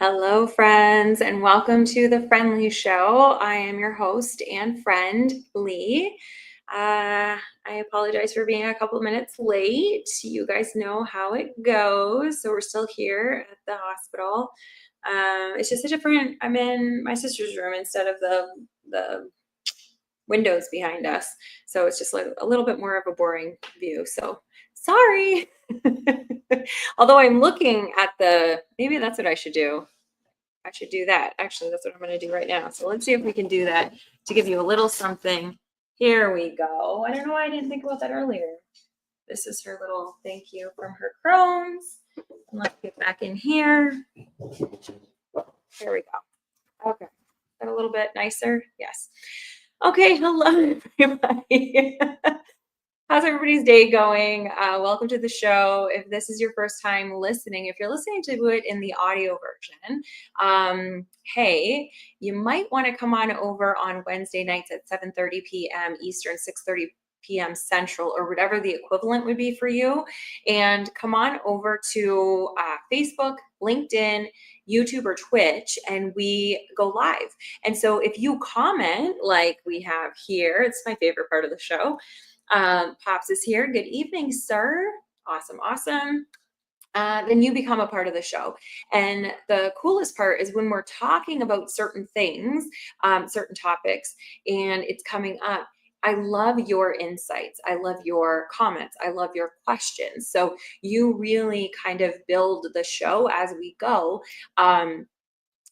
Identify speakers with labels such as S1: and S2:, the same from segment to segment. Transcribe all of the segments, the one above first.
S1: Hello, friends, and welcome to the Friendly Show. I am your host and friend, Leigh. I apologize for being a couple minutes late. You guys know how it goes. So we're still here at the hospital. It's just a different. I'm in my sister's room instead of the windows behind us, so it's just like a little bit more of a boring view. So sorry. Although I'm looking at maybe that's what I should do. I should do that. Actually, that's what I'm going to do right now. So let's see if we can do that to give you a little something. Here we go. I don't know why I didn't think about that earlier. This is her little thank you from her crones. And let's get back in here. Here we go. Okay. Is that a little bit nicer? Yes. Okay. Hello, everybody. How's everybody's day going? Welcome to the show. If this is your first time listening, if you're listening to it in the audio version, hey, you might want to come on over on Wednesday nights at 7:30 p.m. Eastern, 6:30 p.m. Central, or whatever the equivalent would be for you, and come on over to Facebook, LinkedIn, YouTube, or Twitch, and we go live. And so if you comment like we have here, it's my favorite part of the show. Pops is here. Good evening, sir. Awesome, awesome. Then you become a part of the show. And the coolest part is when we're talking about certain things, certain topics, and it's coming up. I love your insights. I love your comments. I love your questions. So you really kind of build the show as we go.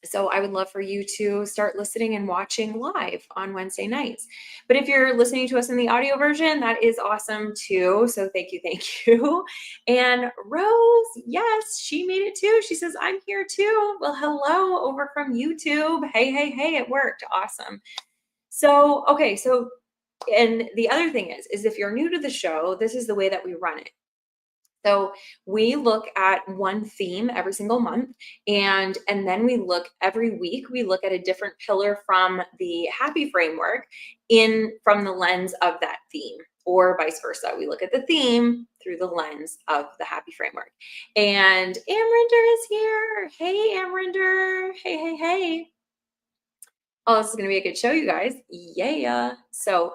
S1: So I would love for you to start listening and watching live on Wednesday nights. But if you're listening to us in the audio version, that is awesome too. So thank you, thank you. And Rose, yes, she made it too. She says, I'm here too. Well, hello over from YouTube. Hey, hey, hey, it worked. Awesome. So, okay, and the other thing is if you're new to the show, this is the way that we run it. So we look at one theme every single month, and then we look every week. We look at a different pillar from the Happy Framework from the lens of that theme, or vice versa. We look at the theme through the lens of the Happy Framework. And Amrinder is here. Hey, Amrinder. Hey, hey, hey. Oh, this is going to be a good show, you guys. Yeah. So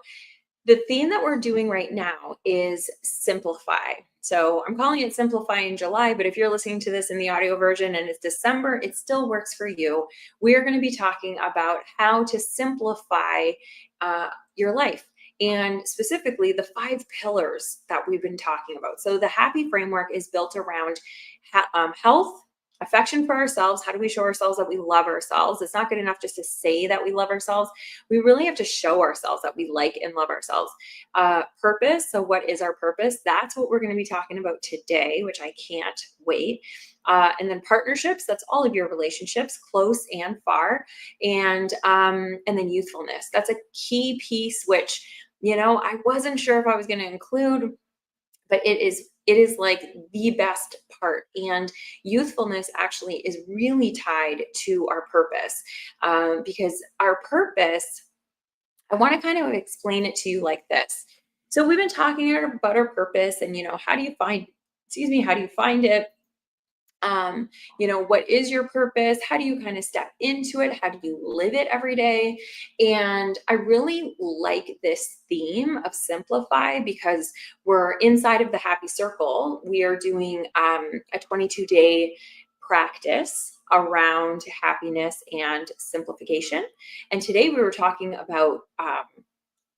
S1: the theme that we're doing right now is simplify. So I'm calling it Simplify in July, but if you're listening to this in the audio version and it's December, it still works for you. We're going to be talking about how to simplify your life, and specifically the 5 pillars that we've been talking about. So the Happy Framework is built around health, affection for ourselves. How do we show ourselves that we love ourselves? It's not good enough just to say that we love ourselves. We really have to show ourselves that we like and love ourselves. Purpose. So what is our purpose? That's what we're going to be talking about today, which I can't wait. And then partnerships. That's all of your relationships, close and far. And then youthfulness. That's a key piece, which, I wasn't sure if I was going to include, but it is like the best part. And youthfulness actually is really tied to our purpose, because our purpose, I want to kind of explain it to you like this. So we've been talking about our purpose, and how do you find it? What is your purpose? How do you kind of step into it? How do you live it every day? And I really like this theme of simplify, because we're inside of the happy circle. We are doing a 22-day practice around happiness and simplification. And today we were talking about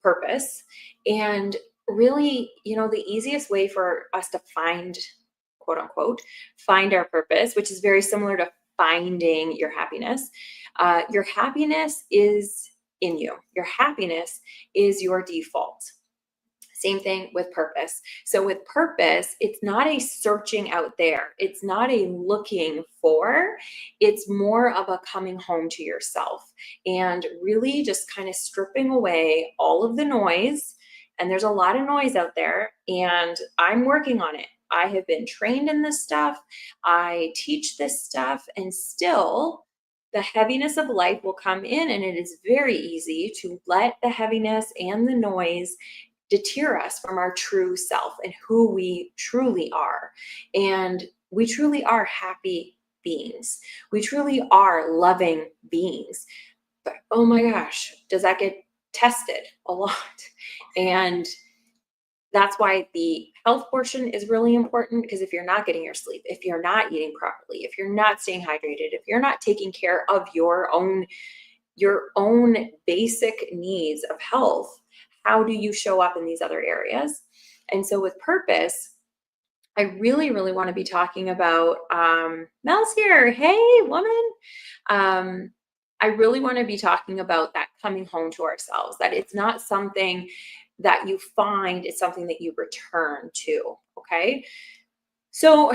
S1: purpose, and really, the easiest way for us to find, quote unquote, find our purpose, which is very similar to finding your happiness. Your happiness is in you. Your happiness is your default. Same thing with purpose. So with purpose, it's not a searching out there. It's not a looking for. It's more of a coming home to yourself and really just kind of stripping away all of the noise. And there's a lot of noise out there, and I'm working on it. I have been trained in this stuff. I teach this stuff, and still the heaviness of life will come in, and it is very easy to let the heaviness and the noise deter us from our true self and who we truly are. And we truly are happy beings. We truly are loving beings. But oh my gosh, does that get tested a lot? And that's why the health portion is really important, because if you're not getting your sleep, if you're not eating properly, if you're not staying hydrated, if you're not taking care of your own basic needs of health, how do you show up in these other areas? And so with purpose, I really, really want to be talking about, Mel's here. Hey, woman. I really want to be talking about that coming home to ourselves, that it's not something that you find, it's something that you return to. Okay. So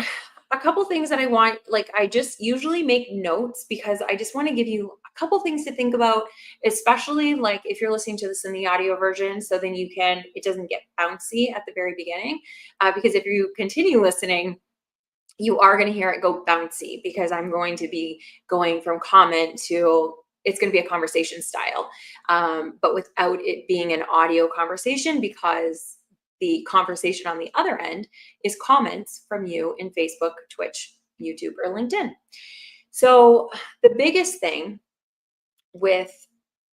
S1: a couple things that I want, like I just usually make notes because I just want to give you a couple things to think about, especially like if you're listening to this in the audio version, so then it doesn't get bouncy at the very beginning. Because if you continue listening, you are going to hear it go bouncy, because I'm going to be going from comment to, it's going to be a conversation style, but without it being an audio conversation, because the conversation on the other end is comments from you in Facebook, Twitch, YouTube, or LinkedIn. So the biggest thing with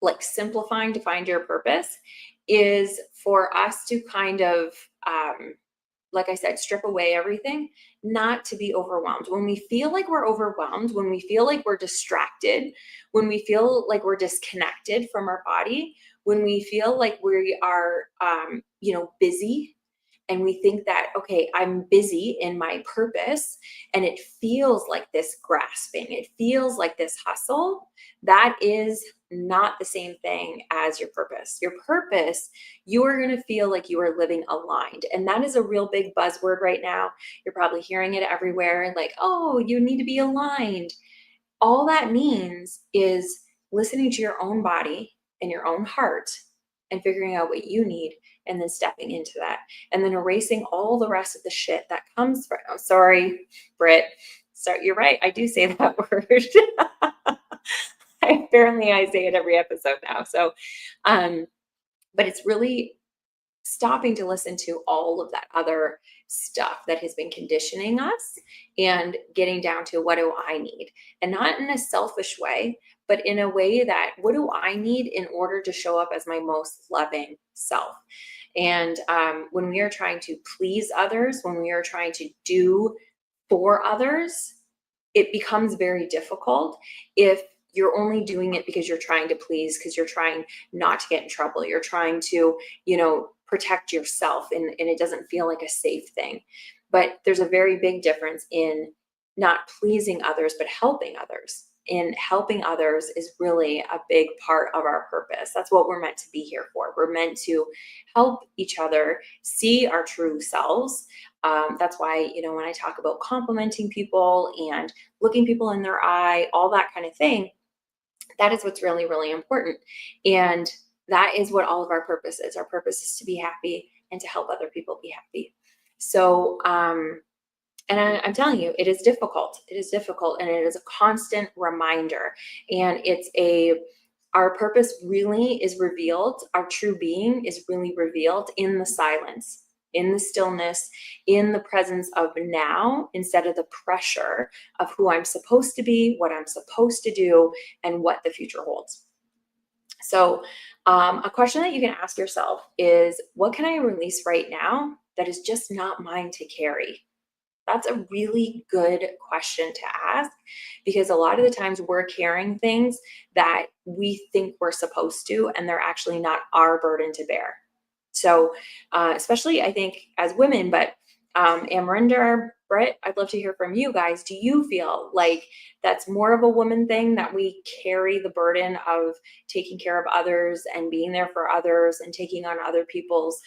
S1: like simplifying to find your purpose is for us to kind of, like I said, strip away everything, not to be overwhelmed. When we feel like we're overwhelmed, when we feel like we're distracted, when we feel like we're disconnected from our body, when we feel like we are, busy, and we think that, okay, I'm busy in my purpose, and it feels like this grasping, it feels like this hustle, that is not the same thing as your purpose. Your purpose, you are going to feel like you are living aligned. And that is a real big buzzword right now. You're probably hearing it everywhere, like, oh, you need to be aligned. All that means is listening to your own body and your own heart and figuring out what you need, and then stepping into that, and then erasing all the rest of the shit that comes from, oh, sorry, Britt. Sorry, you're right. I do say that word. Apparently I say it every episode now. So, but it's really stopping to listen to all of that other stuff that has been conditioning us, and getting down to, what do I need? And not in a selfish way, but in a way that, what do I need in order to show up as my most loving self? And when we are trying to please others, when we are trying to do for others, it becomes very difficult if you're only doing it because you're trying to please, because you're trying not to get in trouble. You're trying to, protect yourself, and it doesn't feel like a safe thing. But there's a very big difference in not pleasing others, but helping others. And helping others is really a big part of our purpose. That's what we're meant to be here for. We're meant to help each other see our true selves. That's why, when I talk about complimenting people and looking people in their eye, all that kind of thing, that is what's really, really important. And that is what all of our purpose is. Our purpose is to be happy and to help other people be happy. So, and I'm telling you, it is difficult. It is difficult, and it is a constant reminder. And our purpose really is revealed. Our true being is really revealed in the silence, in the stillness, in the presence of now, instead of the pressure of who I'm supposed to be, what I'm supposed to do, and what the future holds. So a question that you can ask yourself is, what can I release right now that is just not mine to carry? That's a really good question to ask, because a lot of the times we're carrying things that we think we're supposed to, and they're actually not our burden to bear. So especially, I think, as women, but Amarinder, Britt, I'd love to hear from you guys. Do you feel like that's more of a woman thing, that we carry the burden of taking care of others and being there for others and taking on other people's,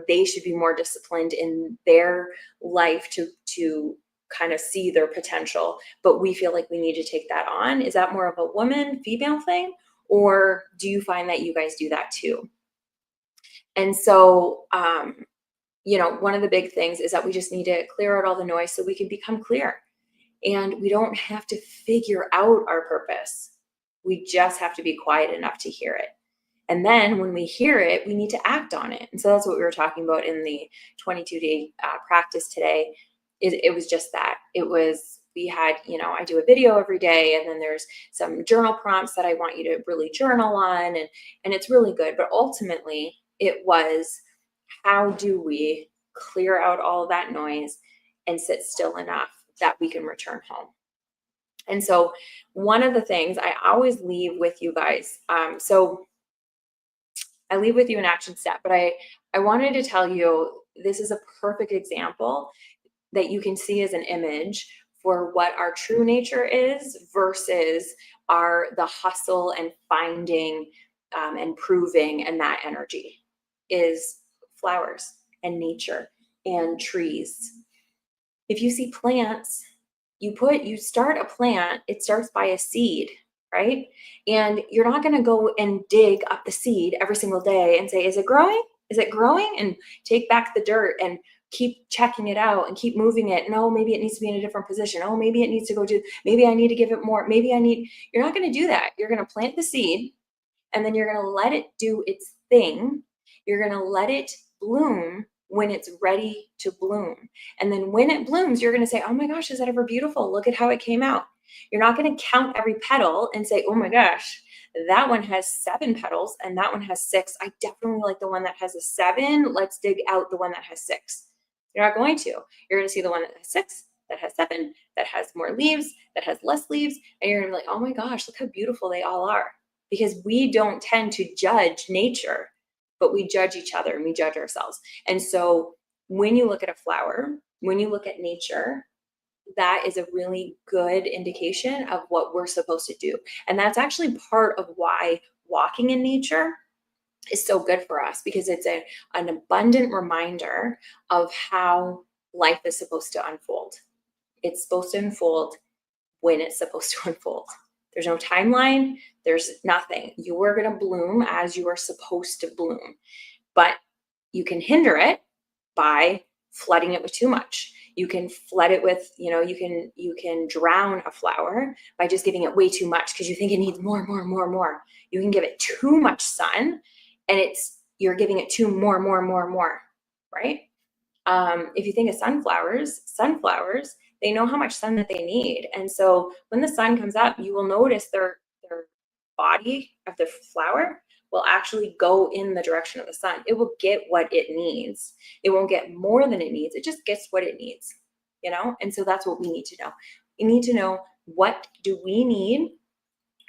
S1: they should be more disciplined in their life to kind of see their potential, but we feel like we need to take that on? Is that more of a woman, female thing? Or do you find that you guys do that too? And so, one of the big things is that we just need to clear out all the noise so we can become clear. And we don't have to figure out our purpose. We just have to be quiet enough to hear it. And then when we hear it, we need to act on it. And so that's what we were talking about in the 22-day practice today. It was just that. It was we had, I do a video every day, and then there's some journal prompts that I want you to really journal on, and it's really good. But ultimately, it was, how do we clear out all of that noise and sit still enough that we can return home? And so one of the things I always leave with you guys, so I leave with you an action step, but I wanted to tell you, this is a perfect example that you can see as an image for what our true nature is versus the hustle and finding and proving, and that energy is flowers and nature and trees. If you see plants, you start a plant, it starts by a seed, right? And you're not going to go and dig up the seed every single day and say, is it growing? Is it growing? And take back the dirt and keep checking it out and keep moving it. No, maybe it needs to be in a different position. Oh, maybe it needs to go to, maybe I need to give it more. You're not going to do that. You're going to plant the seed, and then you're going to let it do its thing. You're going to let it bloom when it's ready to bloom. And then when it blooms, you're going to say, oh my gosh, is that ever beautiful? Look at how it came out. You're not going to count every petal and say, oh my gosh, that one has 7 petals and that one has 6. I definitely like the one that has a 7. Let's dig out the one that has 6. You're not going to. You're going to see the one that has 6, that has 7, that has more leaves, that has less leaves. And you're going to be like, oh my gosh, look how beautiful they all are. Because we don't tend to judge nature, but we judge each other and we judge ourselves. And so when you look at a flower, when you look at nature, that is a really good indication of what we're supposed to do. And that's actually part of why walking in nature is so good for us, because it's an abundant reminder of how life is supposed to unfold. It's supposed to unfold when it's supposed to unfold. There's no timeline. There's nothing. You are going to bloom as you are supposed to bloom, but you can hinder it by flooding it with too much. You can flood it with, you can drown a flower by just giving it way too much because you think it needs more, more, more, more. You can give it too much sun, and you're giving it too more, right? If you think of sunflowers, they know how much sun that they need. And so when the sun comes up, you will notice their body of the flower will actually go in the direction of the sun. It will get what it needs. It won't get more than it needs. It just gets what it needs, And so that's what we need to know. We need to know, what do we need?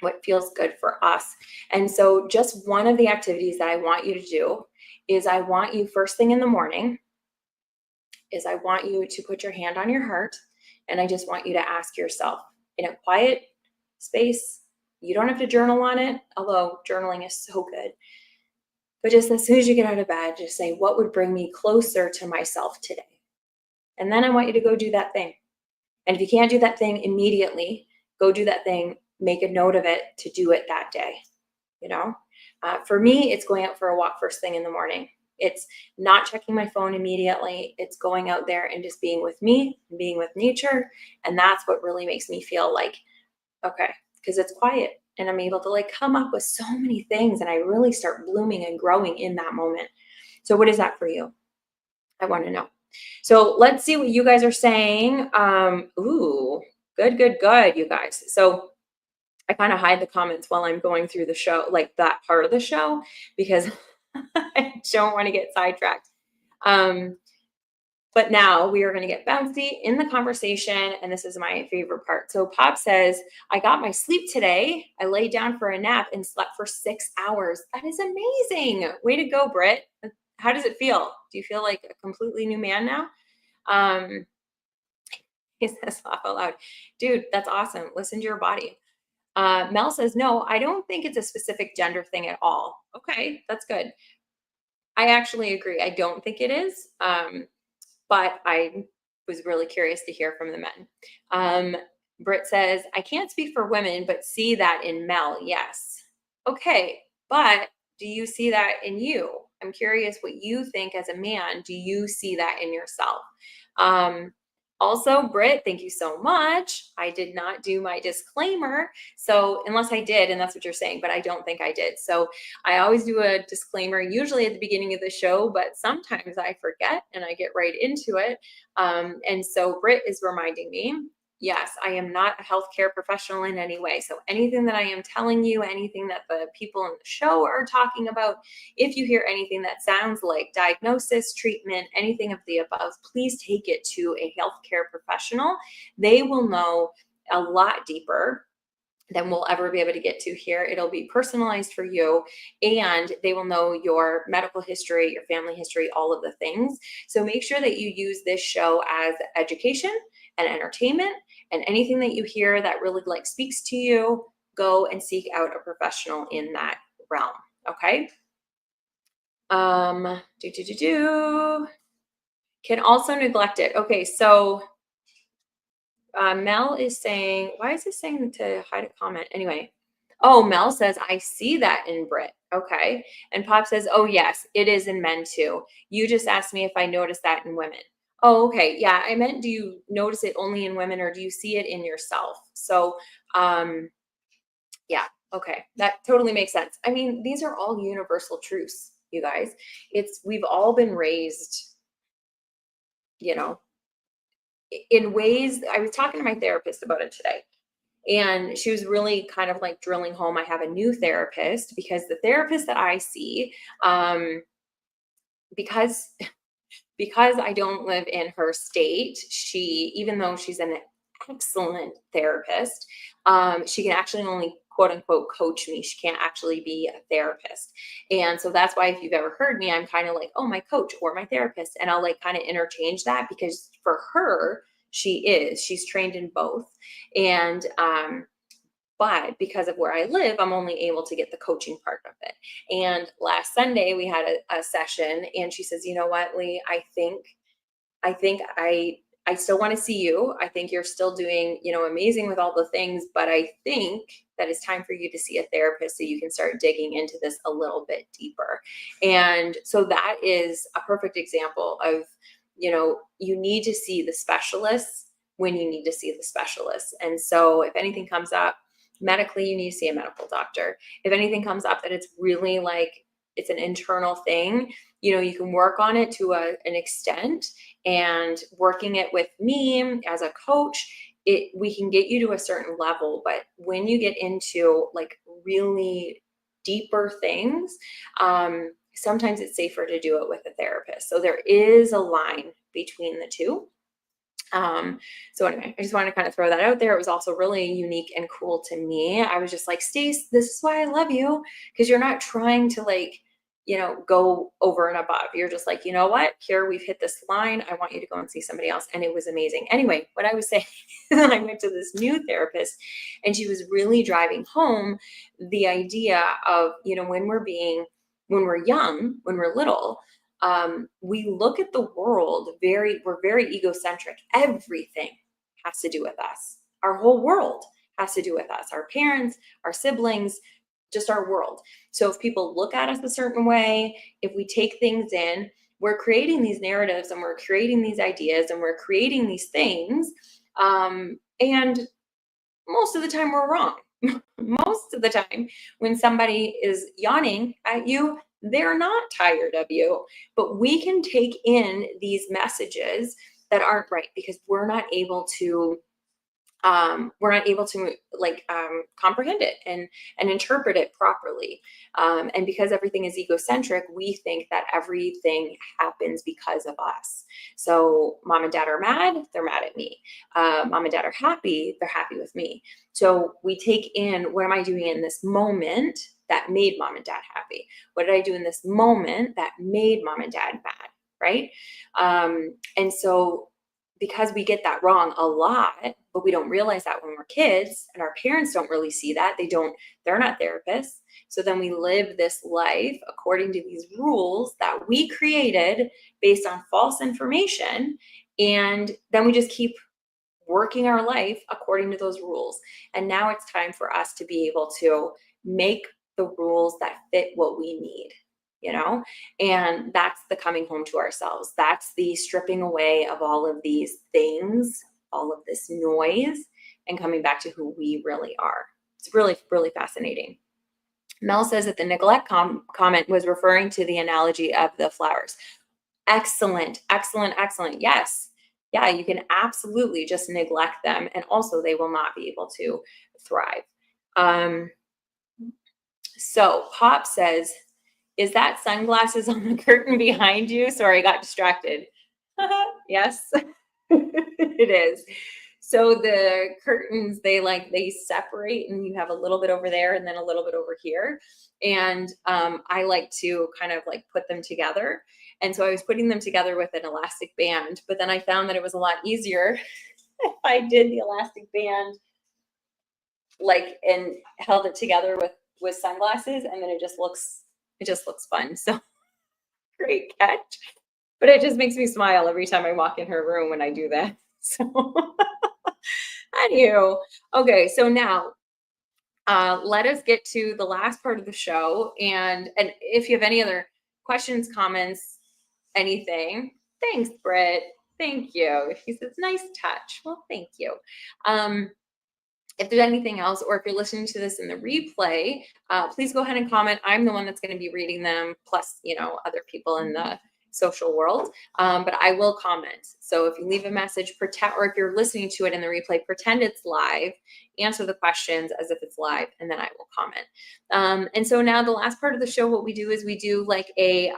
S1: What feels good for us? And so just one of the activities that I want you to do is, I want you first thing in the morning, I want you to put your hand on your heart, and I just want you to ask yourself in a quiet space. You don't have to journal on it, although journaling is so good. But just as soon as you get out of bed, just say, what would bring me closer to myself today? And then I want you to go do that thing. And if you can't do that thing immediately, go do that thing, make a note of it to do it that day. For me, it's going out for a walk first thing in the morning. It's not checking my phone immediately. It's going out there and just being with me, being with nature. And that's what really makes me feel like, okay, because it's quiet and I'm able to come up with so many things, and I really start blooming and growing in that moment. So what is that for you? I want to know. So let's see what you guys are saying. Ooh, good, you guys. So I kind of hide the comments while I'm going through the show, like that part of the show, because I don't want to get sidetracked. But now we are going to get bouncy in the conversation, and this is my favorite part. So Pop says, I got my sleep today. I laid down for a nap and slept for 6 hours. That is amazing. Way to go, Britt. How does it feel? Do you feel like a completely new man now? He says, laugh out loud. Dude, that's awesome. Listen to your body. Mel says, no, I don't think it's a specific gender thing at all. Okay, that's good. I actually agree. I don't think it is. But I was really curious to hear from the men. Britt says, I can't speak for women, but see that in Mel. Yes. Okay. But do you see that in you? I'm curious what you think as a man. Do you see that in yourself? Also, Britt, thank you so much. I did not do my disclaimer. So unless I did, and that's what you're saying, but I don't think I did. So I always do a disclaimer, usually at the beginning of the show, but sometimes I forget and I get right into it. And so Britt is reminding me. Yes, I am not a healthcare professional in any way. So anything that I am telling you, anything that the people in the show are talking about, if you hear anything that sounds like diagnosis, treatment, anything of the above, please take it to a healthcare professional. They will know a lot deeper than we'll ever be able to get to here. It'll be personalized for you, and they will know your medical history, your family history, all of the things. So make sure that you use this show as education and entertainment, and anything that you hear that really like speaks to you, go and seek out a professional in that realm. Okay. Do do do do. Can also neglect it. Okay, so Mel is saying, why is it saying to hide a comment? Anyway, oh, Mel says, I see that in Brit. Okay. And Pop says, oh, yes, it is in men too. You just asked me if I noticed that in women. Oh, okay. Yeah, I meant, do you notice it only in women or do you see it in yourself? So, yeah, okay. That totally makes sense. I mean, these are all universal truths, you guys. We've all been raised, you know, in ways. I was talking to my therapist about it today. And she was really kind of like drilling home. I have a new therapist because the therapist that I see, um, because I don't live in her state, even though she's an excellent therapist, she can actually only quote unquote coach me. She can't actually be a therapist. And so that's why if you've ever heard me, I'm kind of like, oh, my coach or my therapist. And I'll like kind of interchange that because for her, she's trained in both. And but because of where I live, I'm only able to get the coaching part of it. And last Sunday we had a session, and she says, you know what, Leigh, I still want to see you. I think you're still doing, amazing with all the things, but I think that it's time for you to see a therapist so you can start digging into this a little bit deeper. And so that is a perfect example of, you need to see the specialists when you need to see the specialists. And so if anything comes up medically, you need to see a medical doctor. If anything comes up that it's really like it's an internal thing, you can work on it to an extent, and working it with me as a coach, we can get you to a certain level. But when you get into like really deeper things, sometimes it's safer to do it with a therapist. So there is a line between the two. So anyway, I just wanted to kind of throw that out there. It was also really unique and cool to me. I was just like, Stace, this is why I love you, because you're not trying to like, go over and above. You're just like, you know what? Here, we've hit this line. I want you to go and see somebody else. And it was amazing. Anyway, what I was saying, I went to this new therapist, and she was really driving home the idea of, when we're young, when we're little, we look at the world we're very egocentric. Everything has to do with us. Our whole world has to do with us, our parents, our siblings, just our world. So if people look at us a certain way, if we take things in, we're creating these narratives and we're creating these ideas and we're creating these things. And most of the time we're wrong. Most of the time when somebody is yawning at you, they're not tired of you, but we can take in these messages that aren't right because we're not able to like comprehend it and interpret it properly. And because everything is egocentric, we think that everything happens because of us. So mom and dad are mad, they're mad at me. Mom and dad are happy, they're happy with me. So we take in, what am I doing in this moment that made mom and dad happy? What did I do in this moment that made mom and dad mad? Right. And so because we get that wrong a lot, but we don't realize that when we're kids, and our parents don't really see that. They're not therapists. So then we live this life according to these rules that we created based on false information. And then we just keep working our life according to those rules. And now it's time for us to be able to make the rules that fit what we need. And that's the coming home to ourselves. That's the stripping away of all of these things, all of this noise, and coming back to who we really are. It's really, really fascinating. Mel says that the neglect comment was referring to the analogy of the flowers. Excellent, excellent, excellent. Yes. Yeah, you can absolutely just neglect them, and also they will not be able to thrive. Um, so Pop says, "Is that sunglasses on the curtain behind you?" Sorry, I got distracted. Yes, it is. So the curtains, they separate, and you have a little bit over there and then a little bit over here. And I like to kind of like put them together. And so I was putting them together with an elastic band, but then I found that it was a lot easier if I did the elastic band like and held it together with sunglasses, and then it just looks fun. So great catch. But it just makes me smile every time I walk in her room when I do that. So anywho, okay, so now let us get to the last part of the show. And if you have any other questions, comments, anything, thanks, Britt. Thank you. She says, nice touch. Well, thank you. Um, if there's anything else, or if you're listening to this in the replay, please go ahead and comment. I'm the one that's going to be reading them, plus, other people in the social world. But I will comment. So if you leave a message, pretend, or if you're listening to it in the replay, pretend it's live, answer the questions as if it's live, and then I will comment. And so now the last part of the show, what we do is we do like a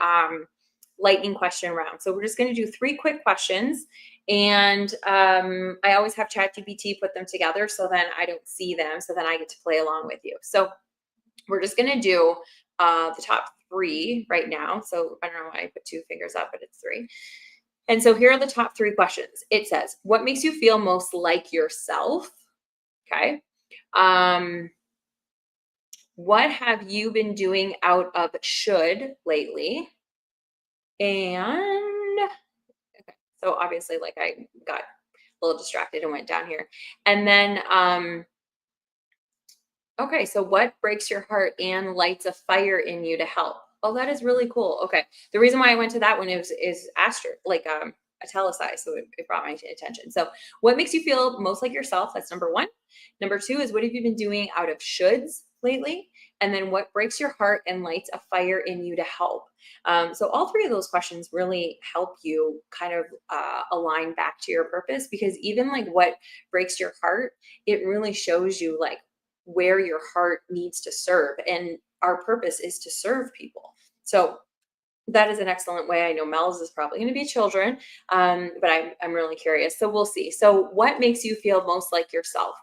S1: lightning question round. So we're just going to do 3 quick questions. And I always have ChatGPT put them together so then I don't see them. So then I get to play along with you. So we're just going to do the top 3 right now. So I don't know why I put 2 fingers up, but it's 3. And so here are the top 3 questions. It says, what makes you feel most like yourself? Okay. What have you been doing out of should lately? And okay, so obviously, like I got a little distracted and went down here. And then, okay, so what breaks your heart and lights a fire in you to help? Oh, that is really cool. Okay. The reason why I went to that one is italicized, so it brought my attention. So, what makes you feel most like yourself? That's number 1. Number 2 is what have you been doing out of shoulds lately? And then what breaks your heart and lights a fire in you to help? So all 3 of those questions really help you kind of align back to your purpose, because even like what breaks your heart, it really shows you like where your heart needs to serve. And our purpose is to serve people. So that is an excellent way. I know Mel's is probably going to be children, but I'm really curious. So we'll see. So what makes you feel most like yourself?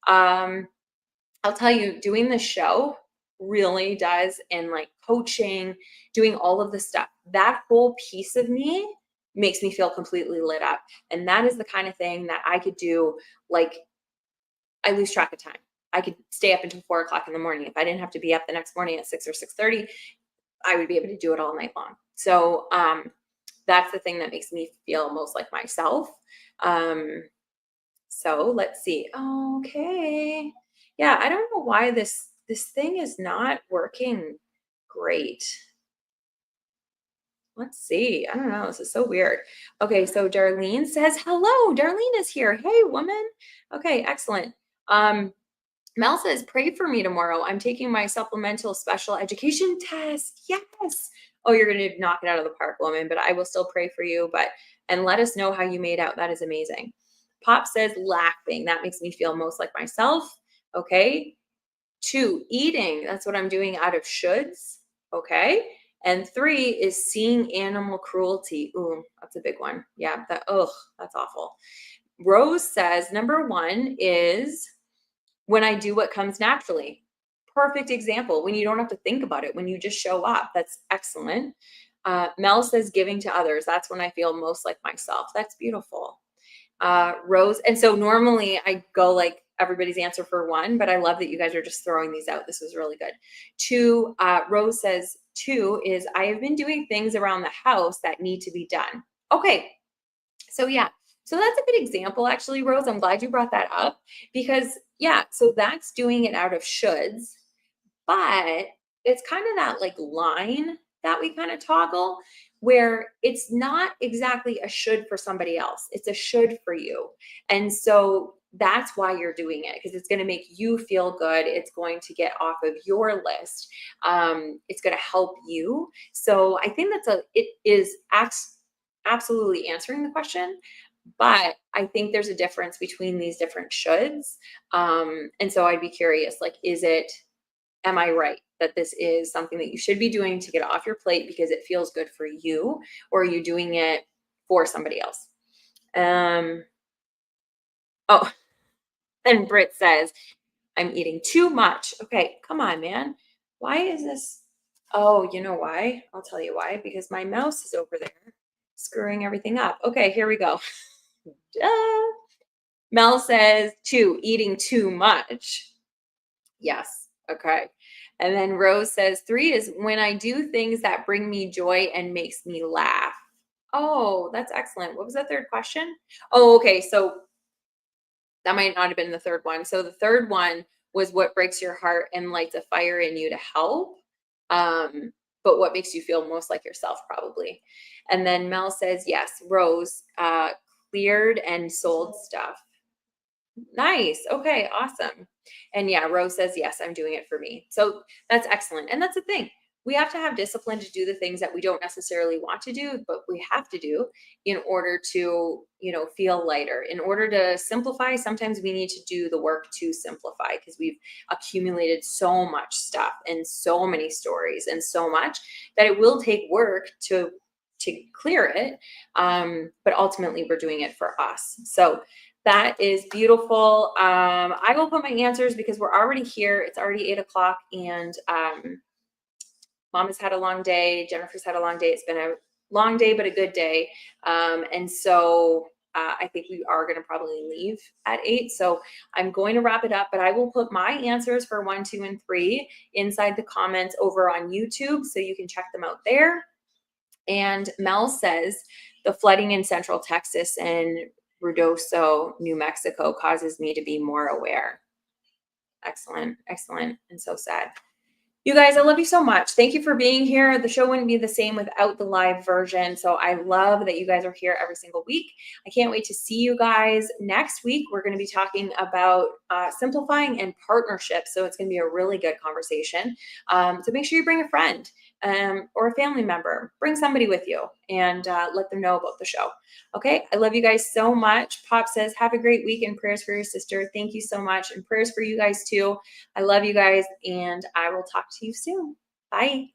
S1: I'll tell you, doing the show really does, and like coaching, doing all of the stuff, that whole piece of me makes me feel completely lit up. And that is the kind of thing that I could do. Like, I lose track of time. I could stay up until 4 o'clock in the morning. If I didn't have to be up the next morning at 6 or 6:30, I would be able to do it all night long. So that's the thing that makes me feel most like myself. So let's see. Okay. Yeah, I don't know why this thing is not working great. Let's see. I don't know. This is so weird. Okay, so Darlene says, hello. Darlene is here. Hey, woman. Okay, excellent. Mel says, pray for me tomorrow. I'm taking my supplemental special education test. Yes. Oh, you're going to knock it out of the park, woman, but I will still pray for you. And let us know how you made out. That is amazing. Pop says, laughing. That makes me feel most like myself. Okay. 2, eating. That's what I'm doing out of shoulds. Okay. And 3 is seeing animal cruelty. Ooh, that's a big one. Yeah. That's awful. Rose says, number 1 is when I do what comes naturally. Perfect example. When you don't have to think about it, when you just show up. That's excellent. Mel says, giving to others. That's when I feel most like myself. That's beautiful. Rose. And so normally I go like everybody's answer for 1, but I love that you guys are just throwing these out. This was really good. 2, Rose says 2 is I have been doing things around the house that need to be done. Okay. So yeah. So that's a good example, actually, Rose. I'm glad you brought that up because yeah, so that's doing it out of shoulds, but it's kind of that like line that we kind of toggle where it's not exactly a should for somebody else. It's a should for you. And so that's why you're doing it, because it's going to make you feel good. It's going to get off of your list. It's going to help you. So I think it is absolutely answering the question, But I think there's a difference between these different shoulds. And so I'd be curious, like, am I right that this is something that you should be doing to get off your plate because it feels good for you, or are you doing it for somebody else? Um, oh, and Britt says, I'm eating too much. Okay, come on, man. Why is this? Oh, you know why? I'll tell you why. Because my mouse is over there screwing everything up. Okay, here we go. Duh. Mel says, two, eating too much. Yes. Okay. And then Rose says, three is when I do things that bring me joy and makes me laugh. Oh, that's excellent. What was the third question? Oh, okay. So that might not have been the third one. So the third one was what breaks your heart and lights a fire in you to help. Um, but what makes you feel most like yourself, probably. And then Mel says, yes, Rose, cleared and sold stuff. Nice. Okay, awesome. And yeah, Rose says, yes, I'm doing it for me. So that's excellent. And that's the thing. We have to have discipline to do the things that we don't necessarily want to do, but we have to do in order to, feel lighter. In order to simplify, sometimes we need to do the work to simplify because we've accumulated so much stuff and so many stories and so much that it will take work to clear it. But ultimately we're doing it for us. So that is beautiful. I will put my answers because we're already here. It's already 8 o'clock, and Mom has had a long day. Jennifer's had a long day. It's been a long day, but a good day. And so I think we are going to probably leave at 8. So I'm going to wrap it up, but I will put my answers for 1, 2, and 3 inside the comments over on YouTube, so you can check them out there. And Mel says the flooding in Central Texas and Ruidoso, New Mexico causes me to be more aware. Excellent, excellent, and so sad. You guys, I love you so much. Thank you for being here. The show wouldn't be the same without the live version. So I love that you guys are here every single week. I can't wait to see you guys next week. We're going to be talking about simplifying and partnerships. So it's going to be a really good conversation. So make sure you bring a friend or a family member. Bring somebody with you and let them know about the show. Okay. I love you guys so much. Pop says, have a great week and prayers for your sister. Thank you so much. And prayers for you guys too. I love you guys, and I will talk to you soon. Bye.